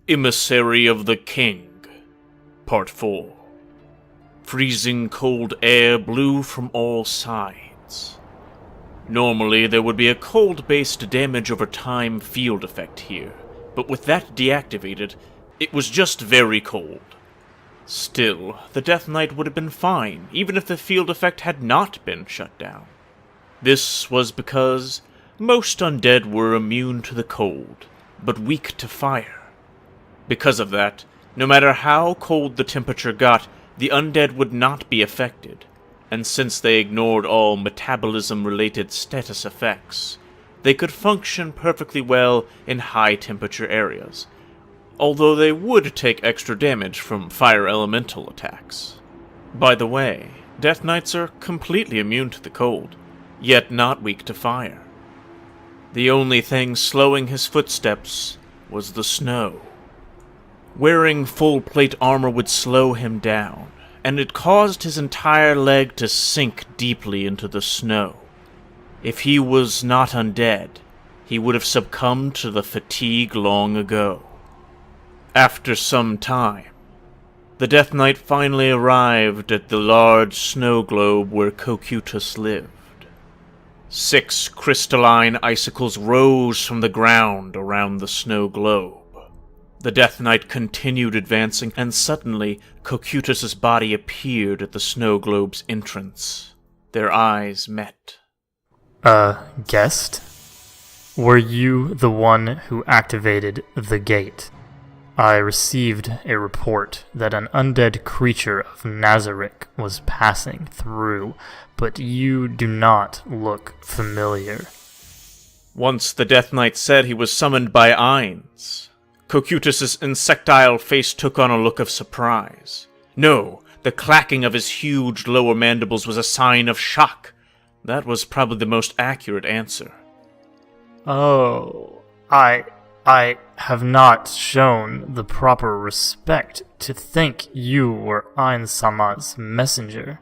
Emissary of the King, Part 4. Freezing cold air blew from all sides. Normally, there would be a cold-based damage over time field effect here, but with that deactivated, it was just very cold. Still, the Death Knight would have been fine, even if the field effect had not been shut down. This was because most undead were immune to the cold, but weak to fire. Because of that, no matter how cold the temperature got, the undead would not be affected, and since they ignored all metabolism-related status effects, they could function perfectly well in high-temperature areas, although they would take extra damage from fire elemental attacks. By the way, Death Knights are completely immune to the cold, yet not weak to fire. The only thing slowing his footsteps was the snow. Wearing full plate armor would slow him down, and it caused his entire leg to sink deeply into the snow. If he was not undead, he would have succumbed to the fatigue long ago. After some time, the Death Knight finally arrived at the large snow globe where Cocytus lived. 6 crystalline icicles rose from the ground around the snow globe. The Death Knight continued advancing, and suddenly Cocytus's body appeared at the snow globe's entrance. Their eyes met. Guest? Were you the one who activated the gate? I received a report that an undead creature of Nazarick was passing through, but you do not look familiar. Once the Death Knight said he was summoned by Ainz. Cocytus's insectile face took on a look of surprise. No, the clacking of his huge lower mandibles was a sign of shock. That was probably the most accurate answer. Oh, I have not shown the proper respect to think you were Ainz-sama's messenger.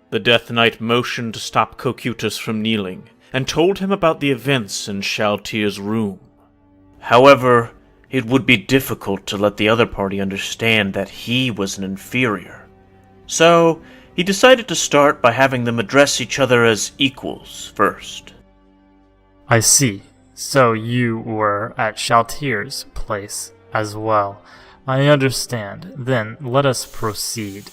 The Death Knight motioned to stop Cocytus from kneeling, and told him about the events in Shaltyr's room. However, it would be difficult to let the other party understand that he was an inferior. So, he decided to start by having them address each other as equals first. I see. So you were at Shaltyr's place as well. I understand. Then let us proceed.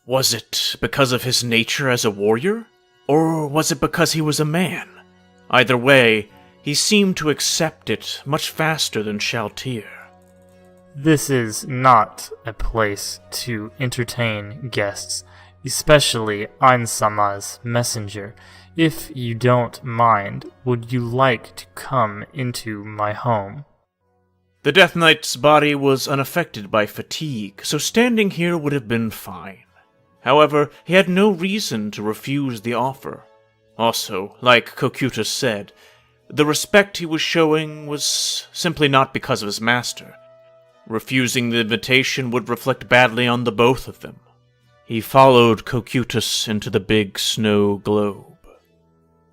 Was it because of his nature as a warrior? Or was it because he was a man? Either way, he seemed to accept it much faster than Shaltyr. This is not a place to entertain guests, especially Ainz-sama's messenger. If you don't mind, would you like to come into my home? The Death Knight's body was unaffected by fatigue, so standing here would have been fine. However, he had no reason to refuse the offer. Also, like Cocytus said, the respect he was showing was simply not because of his master. Refusing the invitation would reflect badly on the both of them. He followed Cocytus into the big snow globe.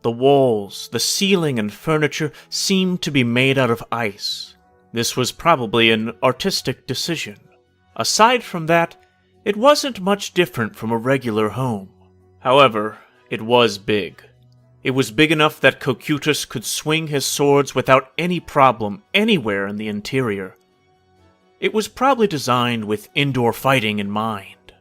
The walls, the ceiling, and furniture seemed to be made out of ice. This was probably an artistic decision. Aside from that, it wasn't much different from a regular home. However, it was big. It was big enough that Cocytus could swing his swords without any problem anywhere in the interior. It was probably designed with indoor fighting in mind.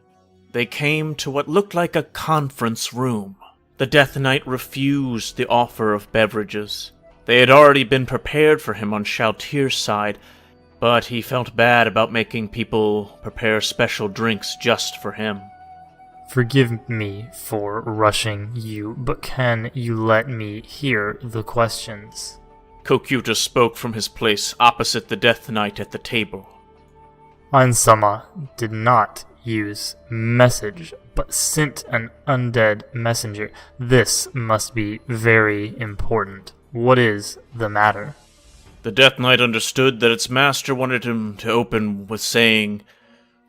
They came to what looked like a conference room. The Death Knight refused the offer of beverages. They had already been prepared for him on Shaltyr's side, but he felt bad about making people prepare special drinks just for him. Forgive me for rushing you, but can you let me hear the questions? Cocytus spoke from his place opposite the Death Knight at the table. Ainz-sama did not use message, but sent an undead messenger. This must be very important. What is the matter? The Death Knight understood that its master wanted him to open with saying,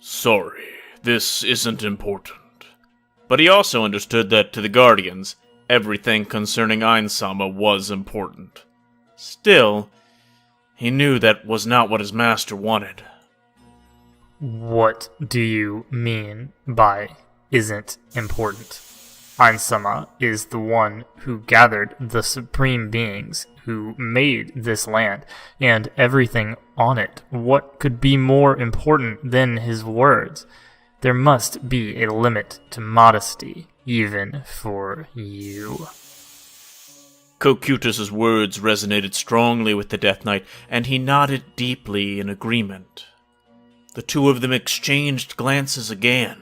"Sorry, this isn't important." But he also understood that to the Guardians, everything concerning Ainz-sama was important. Still, He knew that was not what his master wanted. What do you mean by isn't important? Ainz is the one who gathered the supreme beings who made this land and everything on it. What could be more important than his words? There must be a limit to modesty, even for you. Cocytus's words resonated strongly with the Death Knight, and he nodded deeply in agreement. The two of them exchanged glances again.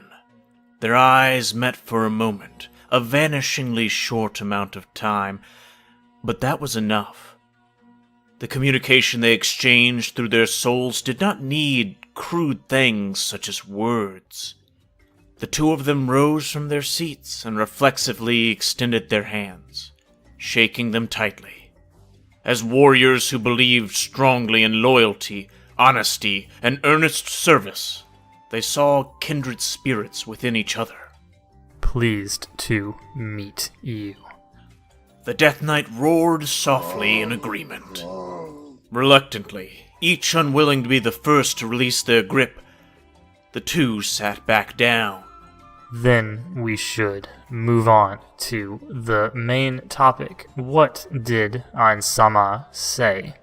Their eyes met for a moment, a vanishingly short amount of time, but that was enough. The communication they exchanged through their souls did not need crude things such as words. The two of them rose from their seats and reflexively extended their hands, shaking them tightly. As warriors who believed strongly in loyalty, honesty, and earnest service, they saw kindred spirits within each other. Pleased to meet you. The Death Knight roared softly in agreement. Reluctantly, each unwilling to be the first to release their grip, the two sat back down. Then we should move on to the main topic. What did Ainz say?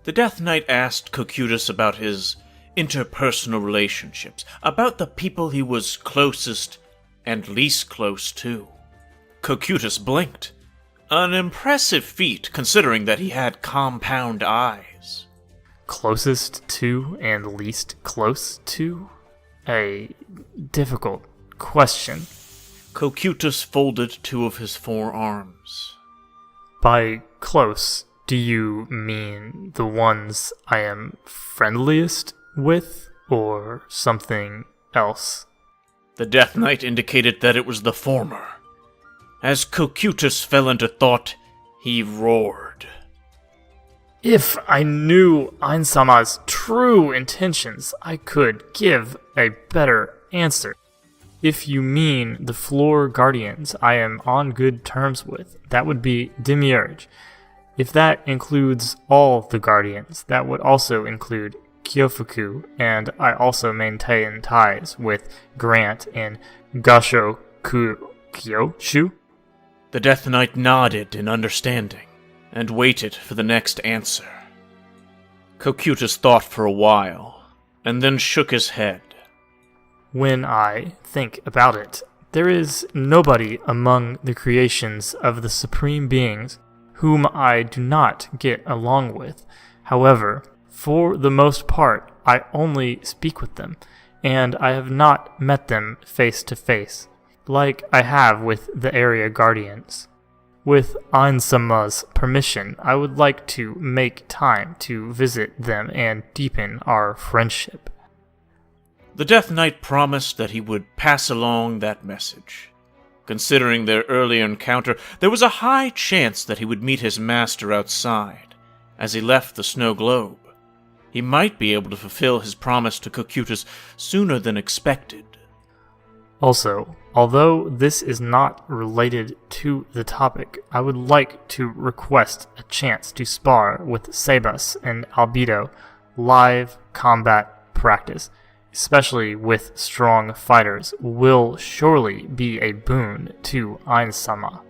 The Death Knight asked Cocytus about his interpersonal relationships, about the people he was closest and least close to. Cocytus blinked. An impressive feat, considering that he had compound eyes. Closest to and least close to? A difficult question. Cocytus folded two of his forearms. By close, do you mean the ones I am friendliest with, or something else? The Death Knight indicated that it was the former. As Cocytus fell into thought, he roared. If I knew Ainz true intentions, I could give a better answer. If you mean the floor guardians I am on good terms with, that would be Demiurge. If that includes all the guardians, that would also include Kyofuku, and I also maintain ties with Grant and Kyoshu. The Death Knight nodded in understanding, and waited for the next answer. Cocytus thought for a while, and then shook his head. When I think about it, there is nobody among the creations of the Supreme Beings whom I do not get along with. However, for the most part, I only speak with them, and I have not met them face to face, like I have with the area guardians. With Ainz permission, I would like to make time to visit them and deepen our friendship. The Death Knight promised that he would pass along that message. Considering their earlier encounter, there was a high chance that he would meet his master outside, as he left the snow globe. He might be able to fulfill his promise to Cocytus sooner than expected. Also, although this is not related to the topic, I would like to request a chance to spar with Sebas and Albedo live combat practice, especially with strong fighters, will surely be a boon to Ainz.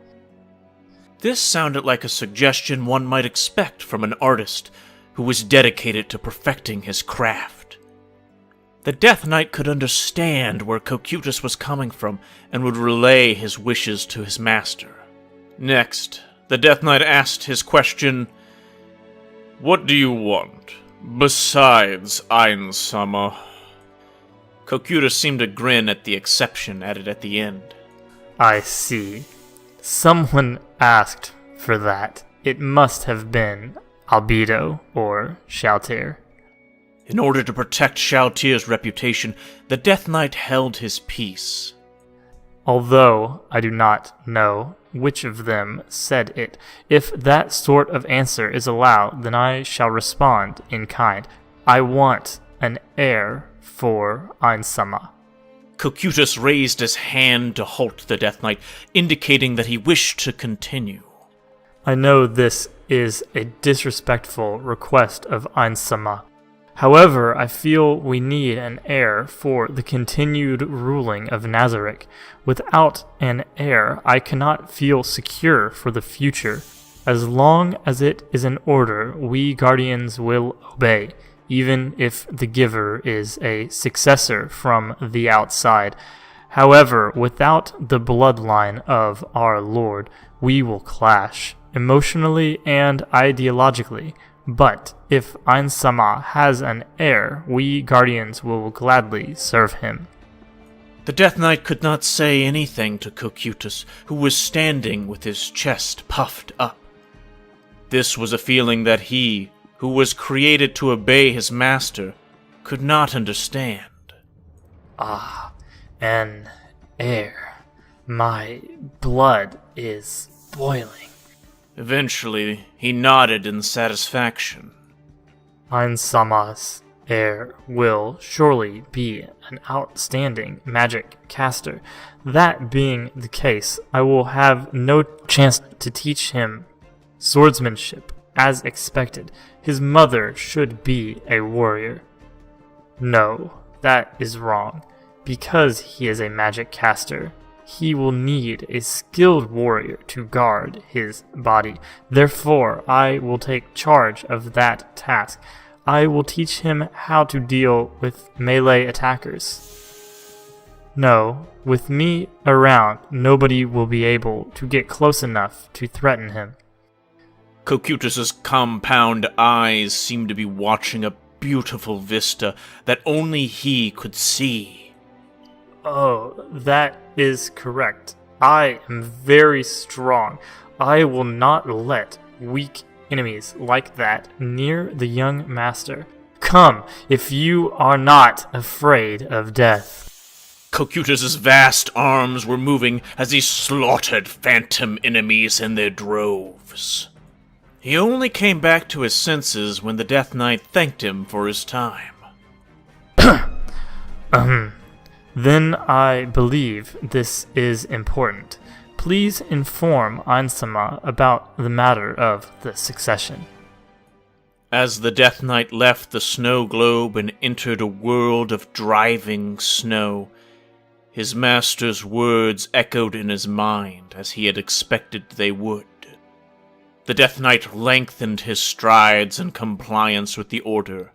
This sounded like a suggestion one might expect from an artist who was dedicated to perfecting his craft. The Death Knight could understand where Cocytus was coming from and would relay his wishes to his master. Next, the Death Knight asked his question, "What do you want, besides Ainz?" Cocytus seemed to grin at the exception added at the end. I see. Someone asked for that. It must have been Albedo or Shaltir. In order to protect Shaltir's reputation, the Death Knight held his peace. Although I do not know which of them said it, if that sort of answer is allowed, then I shall respond in kind. I want an heir for Ainz. Cocytus raised his hand to halt the Death Knight, indicating that he wished to continue. I know this is a disrespectful request of Ainz-sama. However, I feel we need an heir for the continued ruling of Nazarick. Without an heir, I cannot feel secure for the future. As long as it is in order, we Guardians will obey, even if the giver is a successor from the outside. However, without the bloodline of our Lord, we will clash, emotionally and ideologically. But if Ainz-sama has an heir, we Guardians will gladly serve him. The Death Knight could not say anything to Cocytus, who was standing with his chest puffed up. This was a feeling that he, who was created to obey his master, could not understand. Ah, an heir. My blood is boiling. Eventually, he nodded in satisfaction. Ainz-sama's heir will surely be an outstanding magic caster. That being the case, I will have no chance to teach him swordsmanship as expected. His mother should be a warrior. No, that is wrong. Because he is a magic caster, he will need a skilled warrior to guard his body. Therefore, I will take charge of that task. I will teach him how to deal with melee attackers. No, with me around, nobody will be able to get close enough to threaten him. Cocytus's compound eyes seemed to be watching a beautiful vista that only he could see. Oh, that is correct. I am very strong. I will not let weak enemies like that near the young master. Come, if you are not afraid of death. Cocytus's vast arms were moving as he slaughtered phantom enemies in their droves. He only came back to his senses when the Death Knight thanked him for his time. Then I believe this is important. Please inform Ainz-sama about the matter of the succession. As the Death Knight left the snow globe and entered a world of driving snow, his master's words echoed in his mind as he had expected they would. The Death Knight lengthened his strides in compliance with the order.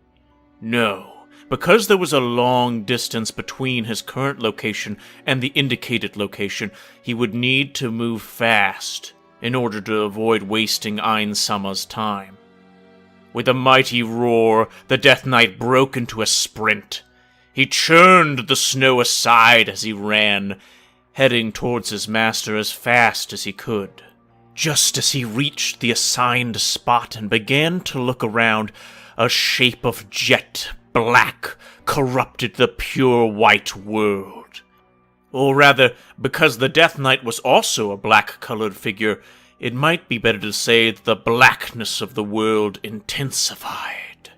No. Because there was a long distance between his current location and the indicated location, he would need to move fast in order to avoid wasting Ainz-sama's time. With a mighty roar, the Death Knight broke into a sprint. He churned the snow aside as he ran, heading towards his master as fast as he could. Just as he reached the assigned spot and began to look around, a shape of jet black corrupted the pure white world. Or rather, because the Death Knight was also a black-colored figure, it might be better to say that the blackness of the world intensified.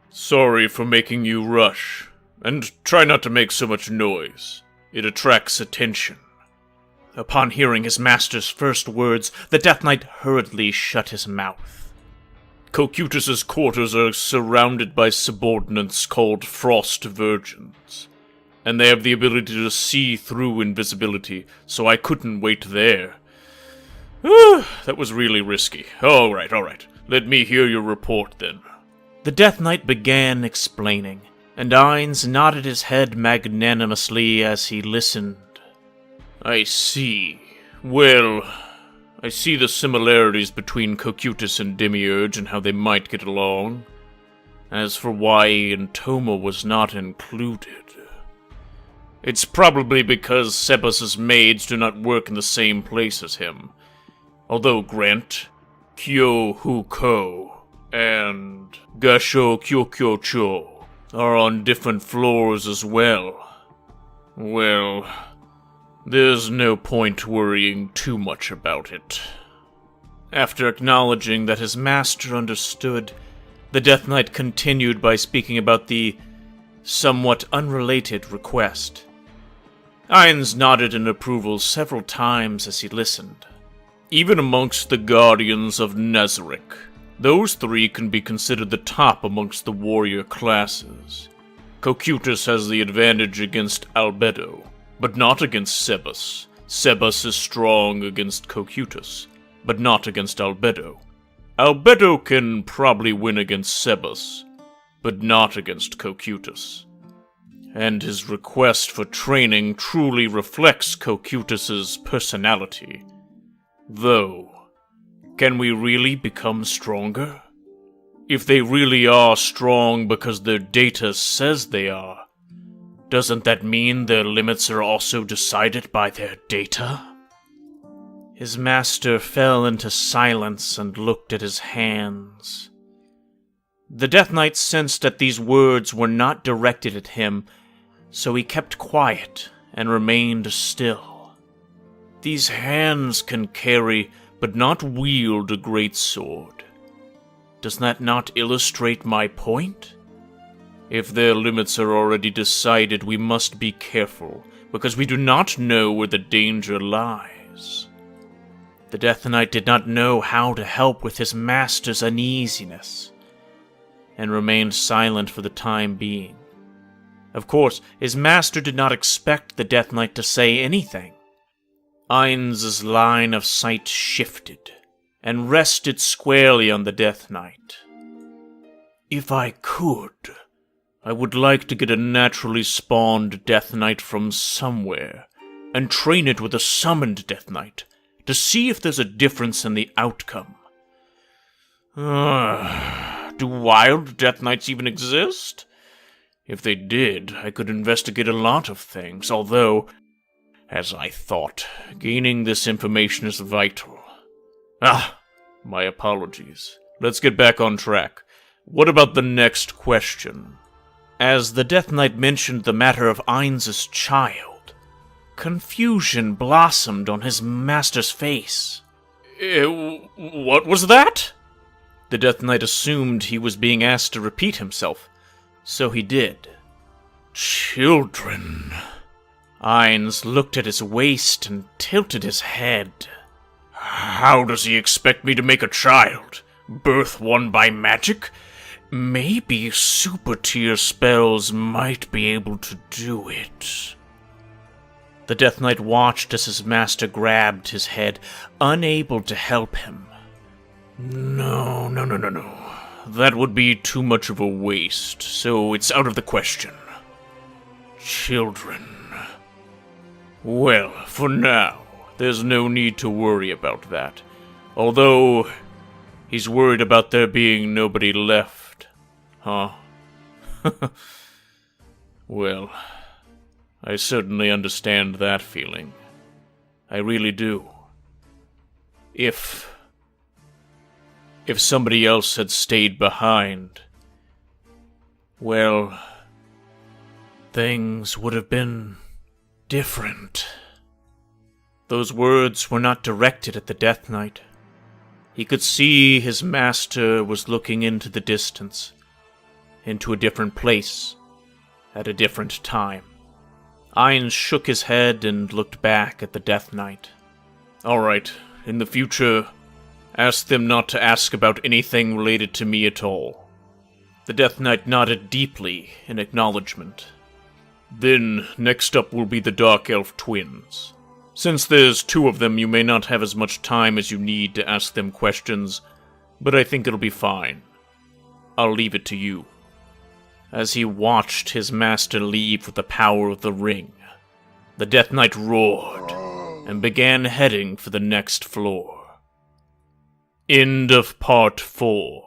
Sorry for making you rush, and try not to make so much noise. It attracts attention. Upon hearing his master's first words, the Death Knight hurriedly shut his mouth. Cocytus's quarters are surrounded by subordinates called Frost Virgins, and they have the ability to see through invisibility, so I couldn't wait there. That was really risky. All right. Let me hear your report, then. The Death Knight began explaining, and Ainz nodded his head magnanimously as he listened. I see. Well, I see the similarities between Cocytus and Demiurge and how they might get along. As for why Toma was not included, it's probably because Sebas's maids do not work in the same place as him. Although Grant, Kyo-Hu-Ko, and Gasho-Kyokyo-Cho are on different floors as well. Well, there's no point worrying too much about it. After acknowledging that his master understood, the Death Knight continued by speaking about the somewhat unrelated request. Ainz nodded in approval several times as he listened. Even amongst the Guardians of Nazarick, those three can be considered the top amongst the warrior classes. Cocytus has the advantage against Albedo, but not against Sebas. Sebas is strong against Cocytus, but not against Albedo. Albedo can probably win against Sebas, but not against Cocytus. And his request for training truly reflects Cocytus's personality. Though, can we really become stronger? If they really are strong because their data says they are, doesn't that mean their limits are also decided by their data? His master fell into silence and looked at his hands. The Death Knight sensed that these words were not directed at him, so he kept quiet and remained still. These hands can carry, but not wield, a great sword. Does that not illustrate my point? If their limits are already decided, we must be careful, because we do not know where the danger lies. The Death Knight did not know how to help with his master's uneasiness, and remained silent for the time being. Of course, his master did not expect the Death Knight to say anything. Ainz's line of sight shifted, and rested squarely on the Death Knight. If I could, I would like to get a naturally spawned Death Knight from somewhere, and train it with a summoned Death Knight, to see if there's a difference in the outcome. Do wild Death Knights even exist? If they did, I could investigate a lot of things, although, as I thought, gaining this information is vital. My apologies. Let's get back on track. What about the next question? As the Death Knight mentioned the matter of Ainz's child, confusion blossomed on his master's face. What was that? The Death Knight assumed he was being asked to repeat himself, so he did. Children. Ainz looked at his waist and tilted his head. How does he expect me to make a child? Birth one by magic? Maybe super tier spells might be able to do it. The Death Knight watched as his master grabbed his head, unable to help him. No. That would be too much of a waste, so it's out of the question. Children. Well, for now, there's no need to worry about that. Although, he's worried about there being nobody left. Huh? Well, I certainly understand that feeling. I really do. If somebody else had stayed behind, well, things would have been different. Those words were not directed at the Death Knight. He could see his master was looking into the distance, into a different place, at a different time. Ainz shook his head and looked back at the Death Knight. All right, in the future, ask them not to ask about anything related to me at all. The Death Knight nodded deeply in acknowledgement. Then, next up will be the Dark Elf twins. Since there's two of them, you may not have as much time as you need to ask them questions, but I think it'll be fine. I'll leave it to you. As he watched his master leave with the power of the ring, the Death Knight roared and began heading for the next floor. End of Part 4.